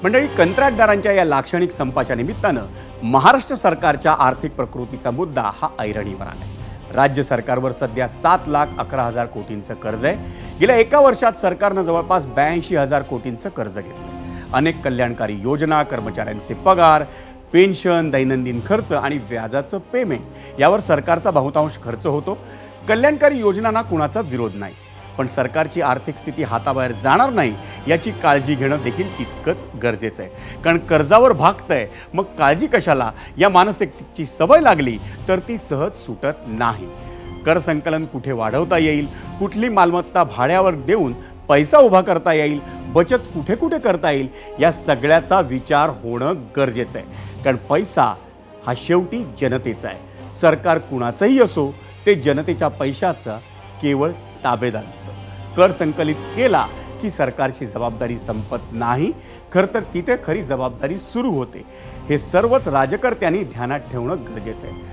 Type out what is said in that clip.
मंडळी, कंत्राटदारांच्या या लाक्षणिक संपाच्या निमित्तानं महाराष्ट्र सरकारच्या आर्थिक प्रकृतीचा मुद्दा हा ऐरणीवर आलाय। राज्य सरकारवर सध्या 7,11,000 कोटींचं कर्ज आहे। गेल्या एका वर्षात सरकारनं जवळपास 82,000 कोटींचं कर्ज घेतलं। अनेक कल्याणकारी योजना, कर्मचाऱ्यांचे पगार, पेन्शन, दैनंदिन खर्च आणि व्याजाचं पेमेंट यावर सरकारचा बहुतांश खर्च होतो। कल्याणकारी योजनांना कुणाचा विरोध नाही, पण सरकारची आर्थिक स्थिती हाताबाहेर जाणार नाही याची काळजी घेणं देखील तितकंच गरजेचं आहे। कारण कर्जावर भागतंय मग काळजी कशाला या मानसिकतेची सवय लागली तर ती सहज सुटत नाही। कर संकलन कुठे वाढवता येईल, कुठली मालमत्ता भाड्यावर देऊन पैसा उभा करता येईल, बचत कुठे कुठे करता येईल या सगळ्याचा विचार होणं गरजेचं आहे। कारण पैसा हा शेवटी जनतेचा आहे। सरकार कुणाचंही असो, ते जनतेच्या पैशाचा केवळ ताबेदार असतं। कर संकलित केला की सरकारची जबाबदारी संपत नाही, खरं तर तिथे खरी जबाबदारी सुरू होते। हे सर्वच राजकर्त्यांनी ध्यानात ठेवणं गरजेचं आहे।